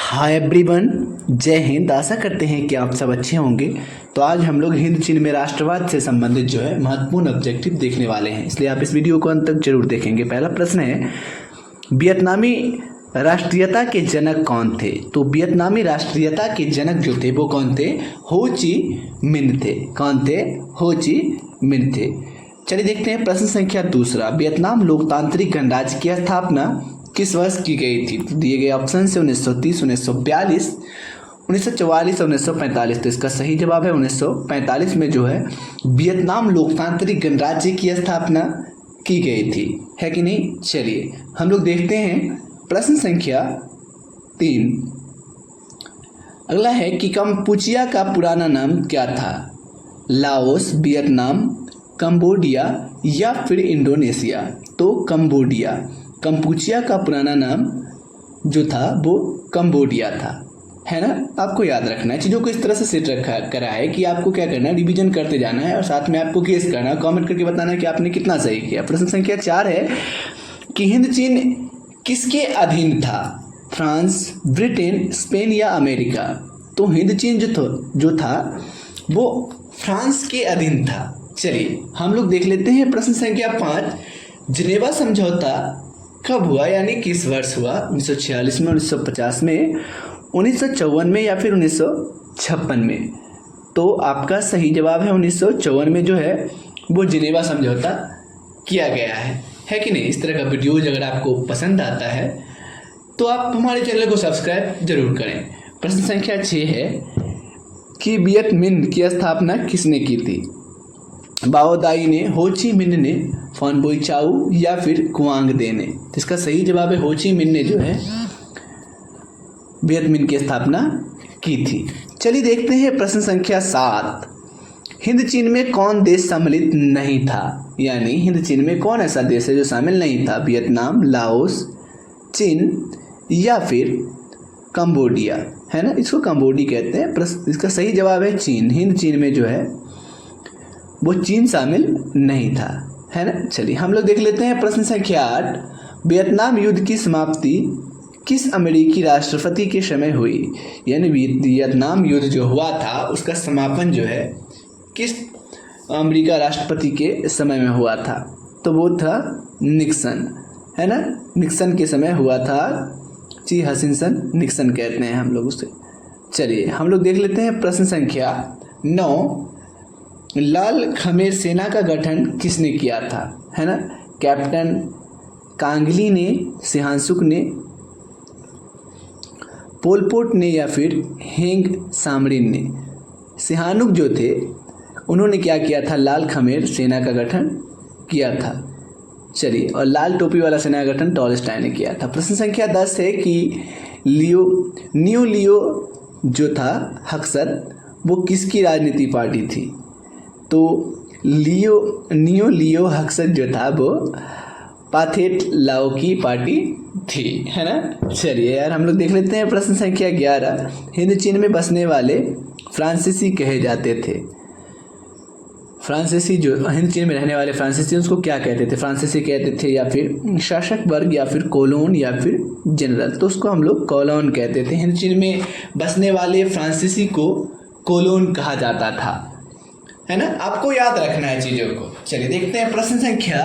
Hi everyone, जय हिंद। आशा करते हैं कि आप सब अच्छे होंगे। तो आज हम लोग हिंद चीन में राष्ट्रवाद से संबंधित जो है महत्वपूर्ण ऑब्जेक्टिव देखने वाले हैं, इसलिए आप इस वीडियो को अंत तक जरूर देखेंगे। पहला प्रश्न है, वियतनामी राष्ट्रीयता के जनक कौन थे? तो वियतनामी राष्ट्रीयता के जनक जो थे वो कौन थे? हो ची मिन्ह थे। कौन थे? हो ची मिन्ह थे। चलिए देखते हैं प्रश्न संख्या दूसरा, वियतनाम लोकतांत्रिक गणराज्य की स्थापना किस वर्ष की गई थी? तो दिए गए ऑप्शन से 1930, 1942, 1944 और 1945। तो इसका सही जवाब है 1945 में जो है वियतनाम लोकतांत्रिक गणराज्य की स्थापना की गई थी, है कि नहीं? चलिए हम लोग देखते हैं प्रश्न संख्या 3। अगला है कि कंपूचिया का पुराना नाम क्या था? लाओस, वियतनाम, कंबोडिया या फिर इंडोनेशिया? तो कंबोडिया। कंपूचिया का पुराना नाम जो था वो कंबोडिया था, है ना? आपको याद रखना है, चीज़ों को इस तरह से सेट रखा करा है कि आपको क्या करना है, रिवीजन करते जाना है और साथ में आपको गेस करना है, कमेंट करके बताना है कि आपने कितना सही किया। प्रश्न संख्या 4 है कि हिंद चीन किसके अधीन था? फ्रांस, ब्रिटेन, स्पेन या अमेरिका? तो हिंद चीन जो था वो फ्रांस के अधीन था। चलिए हम लोग देख लेते हैं प्रश्न संख्या 5, जिनेवा समझौता कब हुआ, यानी किस वर्ष हुआ? 1946 में, 1950 में, 1954 में या फिर 1956 में? तो आपका सही जवाब है 1954 में जो है वो जिनेवा समझौता किया गया है कि नहीं? इस तरह का वीडियोज अगर आपको पसंद आता है तो आप हमारे चैनल को सब्सक्राइब जरूर करें। प्रश्न संख्या 6 है कि वियत मिन्ह की स्थापना किसने की थी? बाओ दाई ने, हो ची मिन्ह ने, फॉन बोई चाऊ या फिर कुआंग दे ने? तो इसका सही जवाब है हो ची मिन्ह ने जो है वियत मिन्ह की स्थापना की थी। चलिए देखते हैं प्रश्न संख्या 7, हिंद चीन में कौन देश सम्मिलित नहीं था? यानी हिंद चीन में कौन ऐसा देश है जो शामिल नहीं था? वियतनाम, लाओस, चीन या फिर कंबोडिया, है ना? इसको कंबोडी कहते हैं। इसका सही जवाब है चीन। हिंद चीन में जो है वो चीन शामिल नहीं था, है ना? चलिए हम लोग देख लेते हैं प्रश्न संख्या 8, वियतनाम युद्ध की समाप्ति किस अमेरिकी राष्ट्रपति के समय हुई? यानी वियतनाम युद्ध जो हुआ था उसका समापन जो है किस अमेरिका राष्ट्रपति के समय में हुआ था? तो वो था निक्सन, है ना? निक्सन के समय हुआ था। ची हसिनसन निक्सन कहते हैं हम लोग उसे। चलिए हम लोग देख लेते हैं प्रश्न संख्या 9, लाल खमेर सेना का गठन किसने किया था? है ना? कैप्टन कांगली ने, सिहानसुक ने, पोलपोट ने या फिर हेंग सामरिन ने? सिहानुक जो थे उन्होंने क्या किया था? लाल खमेर सेना का गठन किया था। चलिए, और लाल टोपी वाला सेना का गठन टॉलस्टॉय ने किया था। प्रश्न संख्या 10 है कि न्यू लियो जो था हक्सत वो किसकी राजनीति पार्टी थी? तो न्यू लियो हक्सत जो था वो पाथेट लाओ की पार्टी थी, है ना? चलिए यार हम लोग देख लेते हैं प्रश्न संख्या 11, हिंद चीन में बसने वाले फ्रांसीसी कहे जाते थे? फ्रांसीसी जो हिंद चीन में रहने वाले फ्रांसीसी उसको क्या कहते थे? फ्रांसीसी कहते थे या फिर शासक वर्ग या फिर कोलोन या फिर जनरल? तो उसको हम लोग कोलोन कहते थे। हिंद चीन में बसने वाले फ्रांसीसी को कोलोन कहा जाता था, है ना? आपको याद रखना है चीज़ों को। चलिए देखते हैं प्रश्न संख्या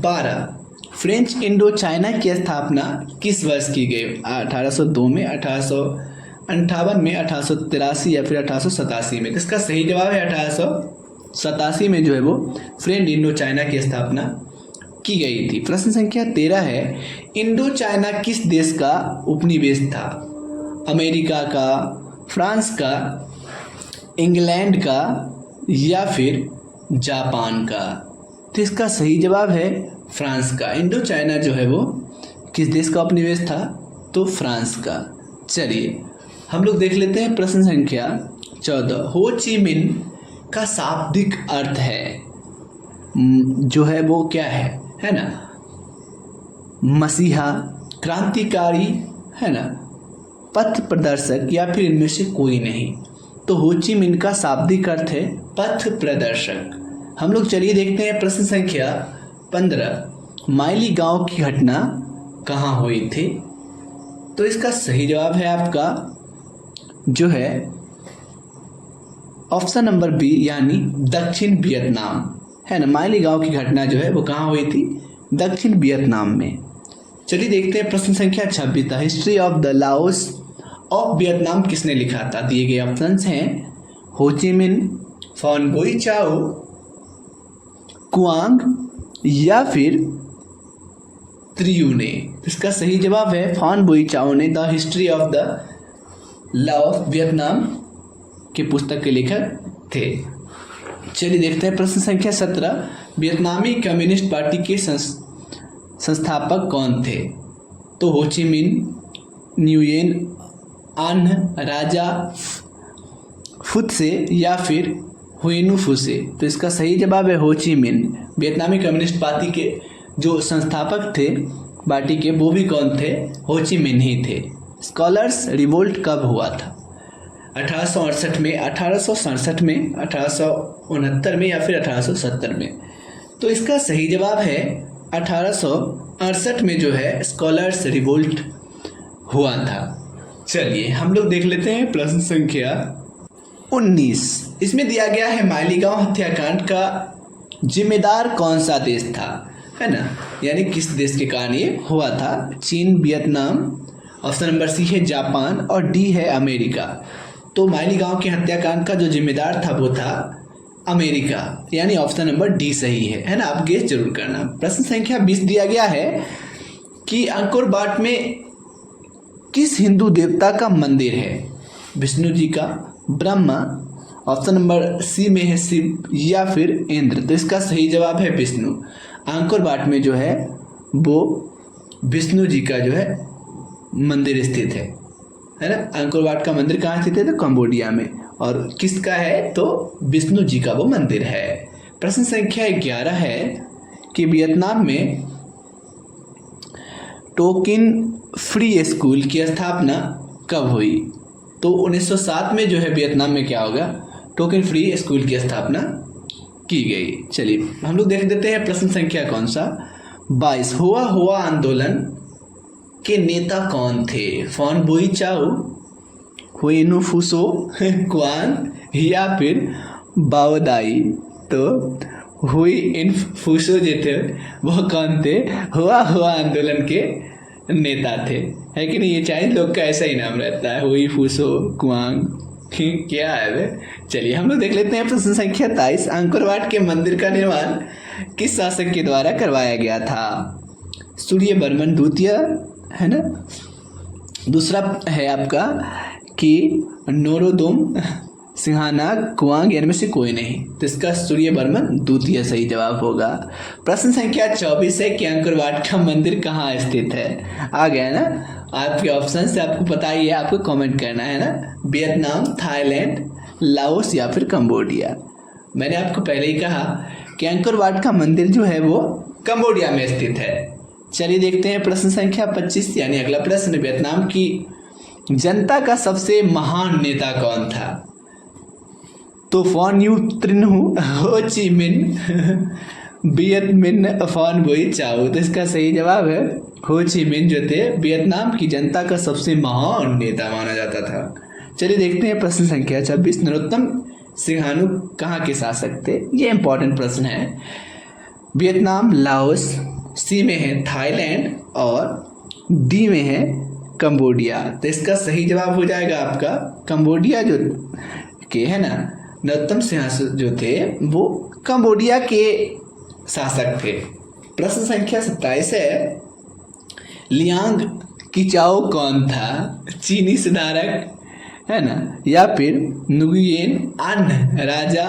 12, फ्रेंच इंडो चाइना की स्थापना किस वर्ष की गई? 1802 में, 1858 में, 1883 या फिर 1887 में? इसका सही जवाब है 1887 में जो है वो फ्रेंच इंडो चाइना की स्थापना की गई थी। प्रश्न संख्या 13 है, इंडो चाइना किस देश का उपनिवेश था? अमेरिका का, फ्रांस का, इंग्लैंड का या फिर जापान का? तो इसका सही जवाब है फ्रांस का। इंडो चाइना जो है वो किस देश का उपनिवेश था? तो फ्रांस का। चलिए हम लोग देख लेते हैं प्रश्न संख्या 14, हो ची मिन्ह का शाब्दिक अर्थ है जो है वो क्या है ना? मसीहा, क्रांतिकारी, है ना? पथ प्रदर्शक या फिर इनमें से कोई नहीं? तो हो ची मिन्ह का शाब्दिक अर्थ है पथ प्रदर्शक। हम लोग चलिए देखते हैं प्रश्न संख्या 15, माइली गांव की घटना कहाँ हुई थी? तो इसका सही जवाब है आपका जो है ऑप्शन नंबर बी यानी दक्षिण वियतनाम, है ना। माइलीगांव की घटना जो है वो कहाँ हुई थी? दक्षिण वियतनाम में। चलिए देखते हैं प्रश्न संख्या 26, the history of the Laos of Vietnam किसने लिखा था? दिए गए ऑप्शंस हैं हो ची मिन, फॉन बोई चाओ, कुआंग या फिर त्रियू ने। इसका सही जवाब है फॉन बोई चाओ ने the history of the law of Vietnam के पुस्तक के लेखक थे। चलिए देखते हैं प्रश्न संख्या 17, वियतनामी कम्युनिस्ट पार्टी के संस्थापक कौन थे? तो हो ची मिन, न्युयेन आन, राजा फुत्से या फिर हुएनु फुसे। तो इसका सही जवाब है हो ची मिन। वियतनामी कम्युनिस्ट पार्टी के जो संस्थापक थे पार्टी के वो भी कौन थे? हो ची मिन ही थे। स्कॉलर्स रिवोल्ट कब हुआ था? 1868 में, 1867 में, 1869 में या फिर 1870 में? तो इसका सही जवाब है 1868 में जो है स्कॉलर्स रिवोल्ट हुआ था। चलिए हम लोग देख लेते हैं प्रश्न संख्या 19। इसमें दिया गया है माइलीगांव हत्याकांड का जिम्मेदार कौन सा देश था, है ना, यानी किस देश के कारण ये हुआ था? चीन, वियतनाम, ऑप्शन नंबर सी है जापान और डी है अमेरिका। तो माइलीगांव के हत्याकांड का जो जिम्मेदार था वो था अमेरिका, यानी ऑप्शन नंबर डी सही है ना। आप गेस जरूर करना। प्रश्न संख्या 20 दिया गया है कि अंकोर वाट में किस हिंदू देवता का मंदिर है? विष्णु जी का, ब्रह्मा, ऑप्शन नंबर सी में है शिव या फिर इंद्र। तो इसका सही जवाब है विष्णु। अंकोर वाट में जो है वो विष्णु जी का जो है मंदिर स्थित है ना। अंकोर वाट का मंदिर कहाँ स्थित है? तो कंबोडिया में। और किसका है? तो विष्णु जी का वो मंदिर है। प्रश्न संख्या 11 है कि वियतनाम में टोकिन फ्री स्कूल की स्थापना कब हुई? तो 1907 में जो है वियतनाम में क्या होगा? टोकन फ्री स्कूल की स्थापना की गई। चलिए हम लोग देख देते हैं प्रश्न संख्या कौन सा 22, हुआ आंदोलन के नेता कौन थे? फॉन बोई चाओ, हुएनु फुसो, क्वान या फिर बाओदाई। तो हुई इन फुसो जो थे वो कौन थे? हुआ आंदोलन के नेता थे, है कि नहीं? ये चाइनीज लोग का ऐसा ही नाम रहता है, हुई फुसो क्वांग, क्या है वे। चलिए हम लोग देख लेते हैं प्रश्न संख्या 23, अंकोर वाट के मंदिर का निर्माण किस शासक के द्वारा करवाया गया था? सूर्यवर्मन द्वितीय, है ना। दूसरा है आपका कि नोरोदोम सिंहाना कुआंग, इनमें से कोई नहीं। तो इसका सूर्यवर्मन द्वितीय सही जवाब होगा। प्रश्न संख्या 24 है कि अंकोर वाट का मंदिर कहाँ स्थित है? आ गया ना आपके ऑप्शन से, आपको पता ही है, आपको कमेंट करना है ना। वियतनाम, थाईलैंड, लाओस या फिर कंबोडिया। मैंने आपको पहले ही कहा कि अंकोर वाट का मंदिर जो है वो कंबोडिया में स्थित है। चलिए देखते हैं प्रश्न संख्या 25 यानी अगला प्रश्न, वियतनाम की जनता का सबसे महान नेता कौन था? तो फॉन यू त्रिन्हू, हो ची मिन, वियत मिन, फॉन बोई चाओ। तो इसका सही जवाब है हो ची मिन जो थे वियतनाम की जनता का सबसे महान नेता माना जाता था। चलिए देखते हैं प्रश्न संख्या 26, नरोत्तम सिंहानु कहाँ के शासक थे? ये इंपॉर्टेंट प्रश्न है। वियतनाम, लाओस, सी में है थाईलैंड और डी में है कंबोडिया। तो इसका सही जवाब हो जाएगा आपका कंबोडिया जो के, है ना। नरोत्तम सिंहासन जो थे वो कंबोडिया के शासक थे। प्रश्न संख्या 27 है, लियांग किचाओ कौन था? चीनी सुधारक, है ना, या फिर नुगुयेन आन, राजा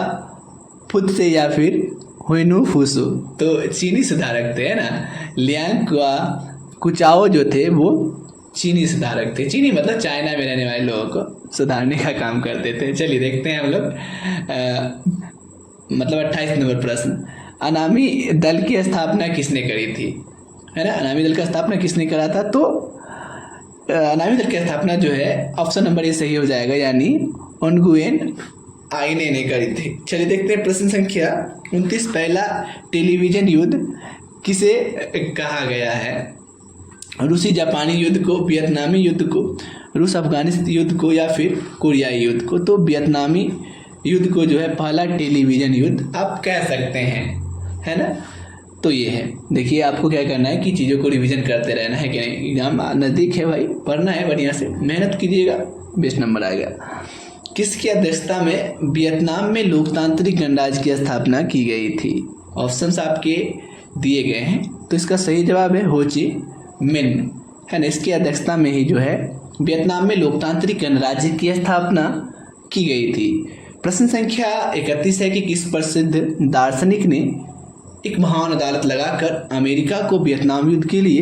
फुत्से या फिर हुएनु फुसो। तो चीनी सुधारक थे, है ना। लियांग कुचाओ जो थे वो चीनी सुधारक थे। चीनी मतलब चाइना में रहने वाले लोगों को सुधारने का काम करते थे। चलिए देखते हैं हम लोग मतलब 28 नंबर प्रश्न, अनामी दल की स्थापना किसने करी थी? है ना, अनामी दल का स्थापना किसने करा था? तो अनामी दल की स्थापना जो है ऑप्शन नंबर ए सही हो जाएगा, यानी ओनगुएन आईने ने करी थी। चलिए देखते हैं प्रश्न संख्या 29, पहला टेलीविजन युद्ध किसे कहा गया है? रूसी जापानी युद्ध को, वियतनामी युद्ध को, रूस अफगानिस्तान युद्ध को या फिर कोरियाई युद्ध को। तो वियतनामी युद्ध को जो है पहला टेलीविज़न युद्ध आप कह सकते हैं, है ना। तो ये है, देखिए आपको क्या करना है कि चीज़ों को रिवीजन करते रहना है कि नहीं। एग्जाम नज़दीक है भाई, पढ़ना है बढ़िया से, मेहनत कीजिएगा, बेस्ट नंबर आएगा। किसकी अध्यक्षता में वियतनाम में लोकतांत्रिक गणराज्य की स्थापना की गई थी? ऑप्शंस आपके दिए गए हैं, तो इसका सही जवाब है हो ची मिन, है ना। इसकी अध्यक्षता में ही जो है वियतनाम में लोकतांत्रिक गणराज्य की स्थापना की गई थी। प्रश्न संख्या 31 है कि किस प्रसिद्ध दार्शनिक ने एक महान अदालत लगाकर अमेरिका को वियतनाम युद्ध के लिए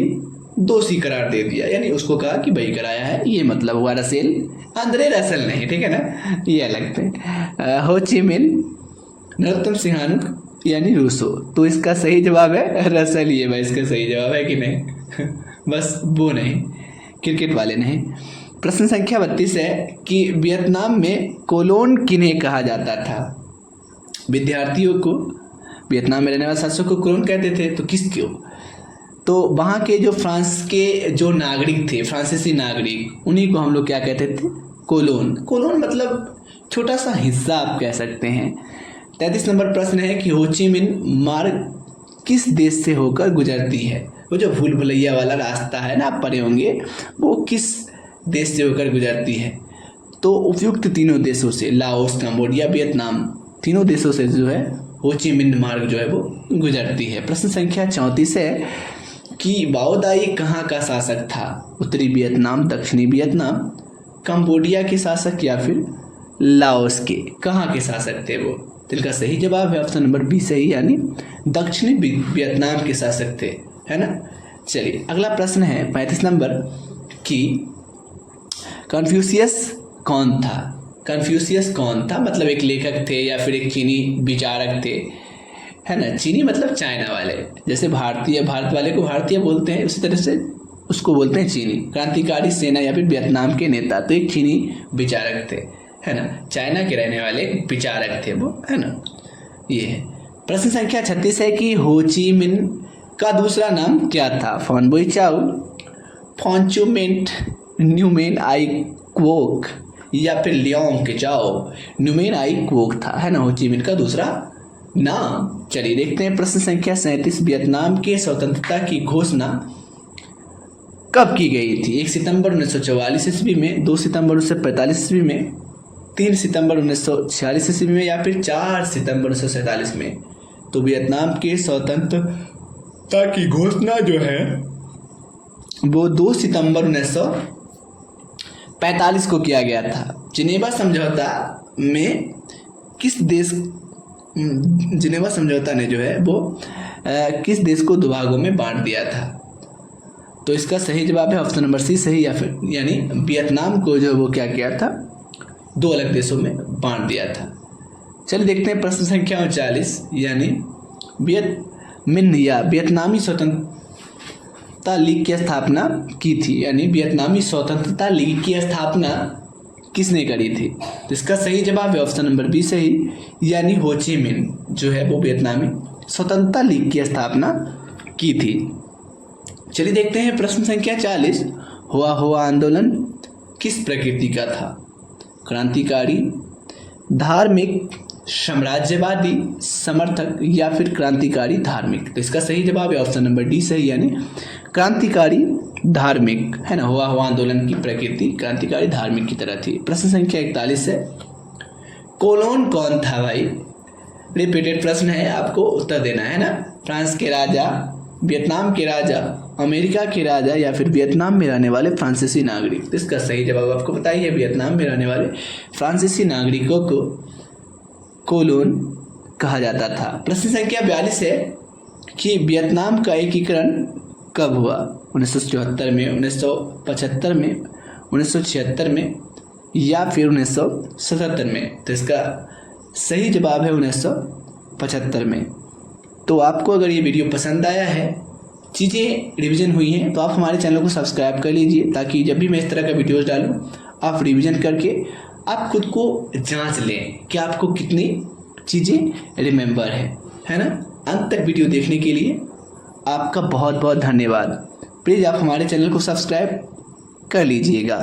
दोषी करार दे दिया, यानी उसको कहा कि भाई कराया है, ये मतलब हुआ रसेल, अंद्रे रसेल नहीं, ठीक है ना, ये अलग थे। हो ची मिन, नरोत्तम सिंहानुक यानी रूसो। तो इसका सही जवाब है रसेल, ये भाई इसका सही जवाब है कि नहीं बस वो नहीं, क्रिकेट वाले नहीं। प्रश्न संख्या 32 है कि वियतनाम में कोलोन किन्हें कहा जाता था? विद्यार्थियों को, वियतनाम में रहने वाले शासकों को कोलोन कहते थे, तो किसको? तो वहाँ के जो फ्रांस के जो नागरिक थे, फ्रांसीसी नागरिक, उन्हीं को हम लोग क्या कहते थे? कोलोन। कोलोन मतलब छोटा सा हिस्सा आप कह सकते हैं। 33 नंबर प्रश्न है कि हो ची मिन मार्ग किस देश से होकर गुजरती है? वो जो भूल भुलैया वाला रास्ता है ना, आप पढ़े होंगे, वो किस देश से होकर गुजरती है? तो उपयुक्त तीनों देशों से, लाओस, कंबोडिया, वियतनाम, तीनों देशों से जो है हो ची मिन मार्ग जो है वो गुजरती है। प्रश्न संख्या 34 है कि बाओ दाई कहाँ का शासक था? उत्तरी वियतनाम, दक्षिणी वियतनाम, कंबोडिया के शासक या फिर लाओस के, कहाँ के शासक थे वो? तो इनका सही जवाब है ऑप्शन नंबर बी सही, यानी दक्षिणी वियतनाम के शासक थे, है ना। चलिए अगला प्रश्न है 35 नंबर कि कन्फ्यूशियस कौन था? कन्फ्यूशियस कौन था, मतलब एक लेखक थे या फिर एक चीनी विचारक थे, है ना। चीनी मतलब चाइना वाले, जैसे भारतीय, भारत वाले को भारतीय बोलते हैं, उसी तरह से उसको बोलते हैं चीनी। क्रांतिकारी सेना या फिर वियतनाम के नेता, तो एक चीनी विचारक थे, है ना, चाइना के रहने वाले विचारक थे वो, है ना। ये है। प्रश्न संख्या 36 है कि हो ची मिन का दूसरा नाम क्या था? फॉन बोई चाउ, फॉन्चुमेंट न्यूमेन आई क्वोक या फिर लियोंग के चाओ न्यूमेन आई क्वोक था, है ना, हो ची मिन का दूसरा नाम। चलिए देखते हैं प्रश्न संख्या 37, वियतनाम के स्वतंत्रता की घोषणा कब की गई थी? 1 सितंबर 1944 ईस्वी में, 2 सितंबर 1945 ईस्वी में, 3 सितंबर 1946 ईस्वी में या फिर 4 सितंबर 1947 में? तो वियतनाम के स्वतंत्रता की घोषणा जो है वो 2 सितंबर 1945 को किया गया था। जिनेवा समझौता में किस देश, जिनेवा समझौता ने जो है वो किस देश को 2 भागों में बांट दिया था? तो इसका सही जवाब है ऑप्शन नंबर सी सही, या फिर यानी वियतनाम को जो वो क्या किया था, 2 अलग देशों में बांट दिया था। चलिए देखते हैं प्रश्न संख्या 39, यानी वियतनामी स्वतंत्रता लीग की स्थापना की थी, यानी वियतनामी स्वतंत्रता लीग की स्थापना किसने करी थी? तो इसका सही जवाब है ऑप्शन नंबर बी सही, यानी हो ची मिन जो है वो वियतनामी स्वतंत्रता लीग की स्थापना की थी। चलिए देखते हैं प्रश्न संख्या 40, हुआ आंदोलन किस प्रकृति का था? क्रांतिकारी, धार्मिक, साम्राज्यवादी, समर्थक या फिर क्रांतिकारी धार्मिक? तो इसका सही जवाब है ऑप्शन नंबर डी सही, यानी क्रांतिकारी धार्मिक, है ना। हुआ आंदोलन की प्रकृति क्रांतिकारी धार्मिक की तरह थी। प्रश्न संख्या 41 है, कोलोन कौन था भाई? रिपीटेड प्रश्न है, आपको उत्तर देना है ना। फ्रांस के राजा, वियतनाम के राजा, अमेरिका के राजा या फिर वियतनाम में रहने वाले फ्रांसीसी नागरिक? तो इसका सही जवाब आपको बताइए, वियतनाम में रहने वाले फ्रांसीसी नागरिकों को कोलोन कहा जाता था। प्रश्न संख्या 42 है कि वियतनाम का एकीकरण कब हुआ? 1974 में, 1975 में, 1976 में या फिर 1977 में? तो इसका सही जवाब है 1975 में। तो आपको अगर ये वीडियो पसंद आया है, चीज़ें रिवीजन हुई हैं, तो आप हमारे चैनल को सब्सक्राइब कर लीजिए, ताकि जब भी मैं इस तरह का वीडियोस डालूं आप रिवीजन करके आप खुद को जांच लें कि आपको कितनी चीज़ें रिमेंबर है ना। अंत तक वीडियो देखने के लिए आपका बहुत बहुत धन्यवाद। प्लीज़ आप हमारे चैनल को सब्सक्राइब कर लीजिएगा।